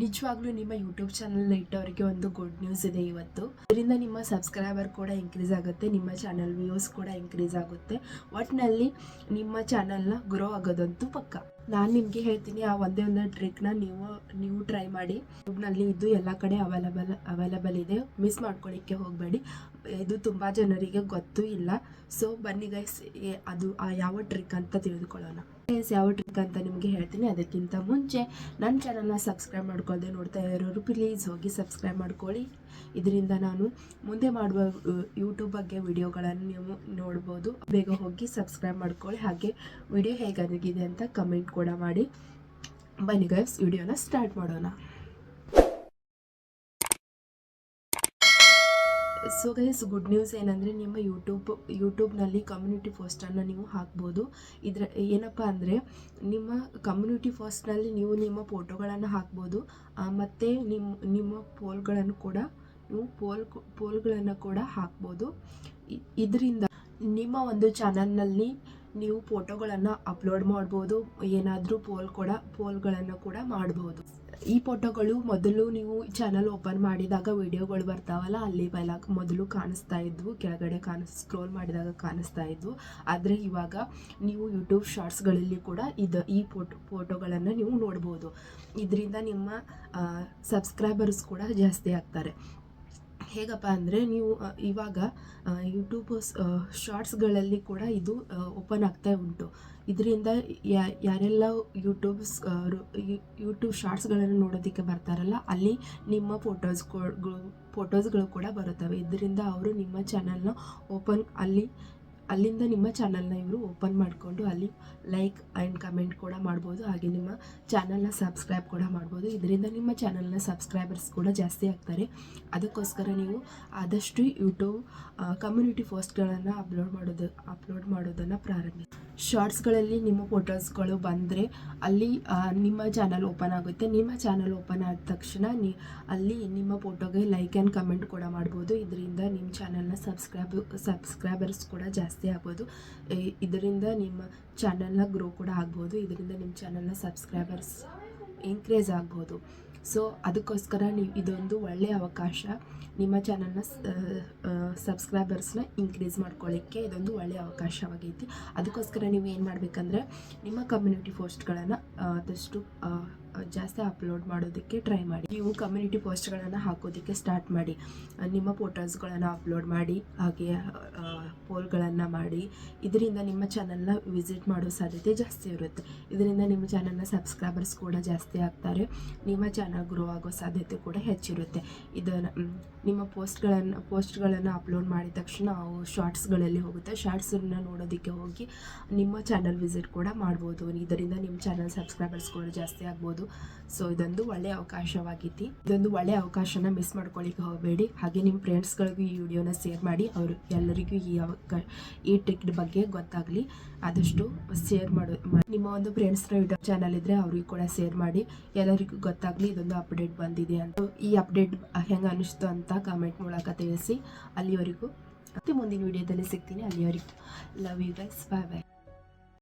ನಿಜವಾಗ್ಲೂ ನಿಮ್ಮ YouTube channel ಇಟ್ಟವರಿಗೆ ಒಂದು ಗುಡ್ ನ್ಯೂಸ್ ಇದೆ ಇವತ್ತು. ಇದರಿಂದ ನಿಮ್ಮ ಸಬ್ಸ್ಕ್ರೈಬರ್ ಕೂಡ ಇನ್ಕ್ರೀಸ್ ಆಗುತ್ತೆ, ನಿಮ್ಮ ಚಾನಲ್ ವ್ಯೂಸ್ ಕೂಡ ಇನ್ಕ್ರೀಸ್ ಆಗುತ್ತೆ. ಒಟ್ಟಿನಲ್ಲಿ ನಿಮ್ಮ ಚಾನಲ್ನ ಗ್ರೋ ಆಗೋದಂತೂ ಪಕ್ಕ. ನಾನು ನಿಮಗೆ ಹೇಳ್ತೀನಿ, ಆ ಒಂದೇ ಒಂದು ಟ್ರಿಕ್ನ ನೀವು ಟ್ರೈ ಮಾಡಿ. ಯೂಟ್ಯೂಬ್ನಲ್ಲಿ ಇದು ಎಲ್ಲ ಕಡೆ ಅವೈಲಬಲ್ ಇದೆ, ಮಿಸ್ ಮಾಡ್ಕೊಳ್ಳಿಕ್ಕೆ ಹೋಗಬೇಡಿ. ಇದು ತುಂಬ ಜನರಿಗೆ ಗೊತ್ತೂ ಇಲ್ಲ. ಸೊ ಬನ್ನಿ ಗೈಸ್, ಅದು ಯಾವ ಟ್ರಿಕ್ ಅಂತ ತಿಳಿದುಕೊಳ್ಳೋಣ. ಯಾವ ಟ್ರಿಕ್ ಅಂತ ನಿಮಗೆ ಹೇಳ್ತೀನಿ. ಅದಕ್ಕಿಂತ ಮುಂಚೆ ನನ್ನ ಚಾನಲ್ನ ಸಬ್ಸ್ಕ್ರೈಬ್ ಮಾಡ್ಕೊಳ್ಳದೆ ನೋಡ್ತಾ ಇರೋರು ಪ್ಲೀಸ್ ಹೋಗಿ ಸಬ್ಸ್ಕ್ರೈಬ್ ಮಾಡ್ಕೊಳ್ಳಿ. ಇದರಿಂದ ನಾನು ಮುಂದೆ ಮಾಡುವ ಯೂಟ್ಯೂಬ್ ಬಗ್ಗೆ ವಿಡಿಯೋಗಳನ್ನು ನೀವು ನೋಡ್ಬೋದು. ಬೇಗ ಹೋಗಿ ಸಬ್ಸ್ಕ್ರೈಬ್ ಮಾಡ್ಕೊಳ್ಳಿ. ಹಾಗೆ ವಿಡಿಯೋ ಹೇಗಾಗಿದೆ ಅಂತ ಕಮೆಂಟ್ ಕೂಡ ಮಾಡಿ. ಬನ್ನಿ ಗೈಸ್, ವಿಡಿಯೋನ ಸ್ಟಾರ್ಟ್ ಮಾಡೋಣ. ಸೊ ಗೈಸ್, ಗುಡ್ ನ್ಯೂಸ್ ಏನಂದರೆ, ನಿಮ್ಮ ಯೂಟ್ಯೂಬ್ನಲ್ಲಿ ಕಮ್ಯುನಿಟಿ ಪೋಸ್ಟನ್ನು ನೀವು ಹಾಕ್ಬೋದು. ಏನಪ್ಪ ಅಂದರೆ, ನಿಮ್ಮ ಕಮ್ಯುನಿಟಿ ಪೋಸ್ಟ್ನಲ್ಲಿ ನೀವು ನಿಮ್ಮ ಫೋಟೋಗಳನ್ನು ಹಾಕ್ಬೋದು. ಮತ್ತು ನಿಮ್ಮ ಪೋಲ್ಗಳನ್ನು ಕೂಡ ಹಾಕ್ಬೋದು. ಇದರಿಂದ ನಿಮ್ಮ ಒಂದು ಚಾನಲ್ನಲ್ಲಿ ನೀವು ಫೋಟೋಗಳನ್ನು ಅಪ್ಲೋಡ್ ಮಾಡ್ಬೋದು. ಏನಾದರೂ ಪೋಲ್ಗಳನ್ನು ಕೂಡ ಮಾಡ್ಬೋದು. ಈ ಫೋಟೋಗಳು ಮೊದಲು ನೀವು ಚಾನಲ್ ಓಪನ್ ಮಾಡಿದಾಗ ವಿಡಿಯೋಗಳು ಬರ್ತಾವಲ್ಲ, ಅಲ್ಲಿ ಮೊದಲು ಕಾಣಿಸ್ತಾ ಇದ್ವು, ಕೆಳಗಡೆ ಸ್ಕ್ರೋಲ್ ಮಾಡಿದಾಗ ಕಾಣಿಸ್ತಾ ಇದ್ವು. ಆದರೆ ಇವಾಗ ನೀವು ಯೂಟ್ಯೂಬ್ ಶಾರ್ಟ್ಸ್ಗಳಲ್ಲಿ ಕೂಡ ಈ ಫೋಟೋಗಳನ್ನು ನೀವು ನೋಡ್ಬೋದು. ಇದರಿಂದ ನಿಮ್ಮ ಸಬ್ಸ್ಕ್ರೈಬರ್ಸ್ ಕೂಡ ಜಾಸ್ತಿ ಆಗ್ತಾರೆ. ಹೇಗಪ್ಪ ಅಂದರೆ, ನೀವು ಇವಾಗ ಯೂಟ್ಯೂಬ್ ಶಾರ್ಟ್ಸ್ಗಳಲ್ಲಿ ಕೂಡ ಇದು ಓಪನ್ ಆಗ್ತಾ ಉಂಟು. ಇದರಿಂದ ಯಾರೆಲ್ಲ ಯೂಟ್ಯೂಬ್ ಶಾರ್ಟ್ಸ್ಗಳನ್ನು ನೋಡೋದಕ್ಕೆ ಬರ್ತಾರಲ್ಲ, ಅಲ್ಲಿ ನಿಮ್ಮ ಫೋಟೋಸ್ಗಳು ಕೂಡ ಬರುತ್ತವೆ. ಇದರಿಂದ ಅವರು ನಿಮ್ಮ ಚಾನಲ್ನ ಅಲ್ಲಿಂದ ನಿಮ್ಮ ಚಾನಲ್ನ ಇವರು ಓಪನ್ ಮಾಡಿಕೊಂಡು ಅಲ್ಲಿ ಲೈಕ್ ಆ್ಯಂಡ್ ಕಮೆಂಟ್ ಕೂಡ ಮಾಡ್ಬೋದು. ಹಾಗೆ ನಿಮ್ಮ ಚಾನಲ್ನ ಸಬ್ಸ್ಕ್ರೈಬ್ ಕೂಡ ಮಾಡ್ಬೋದು. ಇದರಿಂದ ನಿಮ್ಮ ಚಾನಲ್ನ ಸಬ್ಸ್ಕ್ರೈಬರ್ಸ್ ಕೂಡ ಜಾಸ್ತಿ ಆಗ್ತಾರೆ. ಅದಕ್ಕೋಸ್ಕರ ನೀವು ಆದಷ್ಟು ಯೂಟ್ಯೂಬ್ ಕಮ್ಯುನಿಟಿ ಪೋಸ್ಟ್ಗಳನ್ನು ಅಪ್ಲೋಡ್ ಮಾಡೋದನ್ನು ಪ್ರಾರಂಭಿಸಿ. ಶಾರ್ಟ್ಸ್ಗಳಲ್ಲಿ ನಿಮ್ಮ ಫೋಟೋಸ್ಗಳು ಬಂದರೆ ಅಲ್ಲಿ ನಿಮ್ಮ ಚಾನಲ್ ಓಪನ್ ಆಗುತ್ತೆ. ನಿಮ್ಮ ಚಾನಲ್ ಓಪನ್ ಆದ ತಕ್ಷಣ ಅಲ್ಲಿ ನಿಮ್ಮ ಫೋಟೋಗೆ ಲೈಕ್ ಆ್ಯಂಡ್ ಕಮೆಂಟ್ ಕೂಡ ಮಾಡ್ಬೋದು. ಇದರಿಂದ ನಿಮ್ಮ ಚಾನಲ್ನ ಸಬ್ಸ್ಕ್ರೈಬರ್ಸ್ ಕೂಡ ಜಾಸ್ತಿ ಆಗ್ಬೋದು. ಇದರಿಂದ ನಿಮ್ಮ ಚಾನಲ್ನ ಗ್ರೋ ಕೂಡ ಆಗ್ಬೋದು. ಇದರಿಂದ ನಿಮ್ಮ ಚಾನಲ್ನ ಸಬ್ಸ್ಕ್ರೈಬರ್ಸ್ ಇನ್ಕ್ರೀಸ್ ಆಗ್ಬೋದು. ಸೊ ಅದಕ್ಕೋಸ್ಕರ ಇದೊಂದು ಒಳ್ಳೆಯ ಅವಕಾಶ. ನಿಮ್ಮ ಚಾನಲ್ನ ಸಬ್ಸ್ಕ್ರೈಬರ್ಸ್ನ ಇನ್ಕ್ರೀಸ್ ಮಾಡ್ಕೊಳ್ಳಿಕ್ಕೆ ಇದೊಂದು ಒಳ್ಳೆಯ ಅವಕಾಶವಾಗೈತಿ. ಅದಕ್ಕೋಸ್ಕರ ನೀವು ಏನು ಮಾಡಬೇಕಂದ್ರೆ, ನಿಮ್ಮ ಕಮ್ಯುನಿಟಿ ಪೋಸ್ಟ್ಗಳನ್ನು ಆದಷ್ಟು ಜಾಸ್ತಿ ಅಪ್ಲೋಡ್ ಮಾಡೋದಕ್ಕೆ ಟ್ರೈ ಮಾಡಿ. ನೀವು ಕಮ್ಯುನಿಟಿ ಪೋಸ್ಟ್ಗಳನ್ನು ಹಾಕೋದಕ್ಕೆ ಸ್ಟಾರ್ಟ್ ಮಾಡಿ. ನಿಮ್ಮ ಫೋಟೋಸ್ಗಳನ್ನು ಅಪ್ಲೋಡ್ ಮಾಡಿ, ಹಾಗೆ ಪೋಲ್ಗಳನ್ನು ಮಾಡಿ. ಇದರಿಂದ ನಿಮ್ಮ ಚಾನಲ್ನ ವಿಸಿಟ್ ಮಾಡೋ ಸಾಧ್ಯತೆ ಜಾಸ್ತಿ ಇರುತ್ತೆ. ಇದರಿಂದ ನಿಮ್ಮ ಚಾನಲ್ನ ಸಬ್ಸ್ಕ್ರೈಬರ್ಸ್ ಕೂಡ ಜಾಸ್ತಿ ಆಗ್ತಾರೆ. ನಿಮ್ಮ ಚಾನಲ್ ಗ್ರೋ ಆಗೋ ಸಾಧ್ಯತೆ ಕೂಡ ಹೆಚ್ಚಿರುತ್ತೆ. ನಿಮ್ಮ ಪೋಸ್ಟ್ಗಳನ್ನು ಅಪ್ಲೋಡ್ ಮಾಡಿದ ತಕ್ಷಣ ಅವು ಶಾರ್ಟ್ಸ್ಗಳಲ್ಲಿ ಹೋಗುತ್ತೆ. ಶಾರ್ಟ್ಸನ್ನು ನೋಡೋದಕ್ಕೆ ಹೋಗಿ ನಿಮ್ಮ ಚಾನಲ್ ವಿಸಿಟ್ ಕೂಡ ಮಾಡ್ಬೋದು. ಇದರಿಂದ ನಿಮ್ಮ ಚಾನಲ್ ಸಬ್ಸ್ಕ್ರೈಬರ್ಸ್ ಕೂಡ ಜಾಸ್ತಿ ಆಗ್ಬೋದು. ಸೊ ಇದೊಂದು ಒಳ್ಳೆಯ ಅವಕಾಶವಾಗೈತಿ. ಇದೊಂದು ಒಳ್ಳೆಯ ಅವಕಾಶನ ಮಿಸ್ ಮಾಡ್ಕೊಳ್ಳಿಕ್ಕೆ ಹೋಗಬೇಡಿ. ಹಾಗೆ ನಿಮ್ಮ ಫ್ರೆಂಡ್ಸ್ಗಳಿಗೂ ಈ ವಿಡಿಯೋನ ಶೇರ್ ಮಾಡಿ. ಅವರು ಎಲ್ಲರಿಗೂ ಈ ಟ್ರಿಕ್ ಬಗ್ಗೆ ಗೊತ್ತಾಗಲಿ. ಆದಷ್ಟು ಶೇರ್ ನಿಮ್ಮ ಒಂದು ಫ್ರೆಂಡ್ಸ್ನ ಯೂಟ್ಯೂಬ್ ಚಾನಲ್ ಇದ್ದರೆ ಅವ್ರಿಗೂ ಕೂಡ ಶೇರ್ ಮಾಡಿ. ಎಲ್ಲರಿಗೂ ಗೊತ್ತಾಗಲಿ ಇದೊಂದು ಅಪ್ಡೇಟ್ ಬಂದಿದೆ ಅಂತ. ಈ ಅಪ್ಡೇಟ್ ಹೆಂಗೆ ಅನಿಸ್ತು ಅಂತ ಕಮೆಂಟ್ ಮೂಲಕ ತಿಳಿಸಿ. ಅಲ್ಲಿವರೆಗೂ ಮತ್ತೆ ಮುಂದಿನ ವಿಡಿಯೋದಲ್ಲಿ ಸಿಗ್ತೀನಿ. ಅಲ್ಲಿವರೆಗೂ love you guys, bye bye.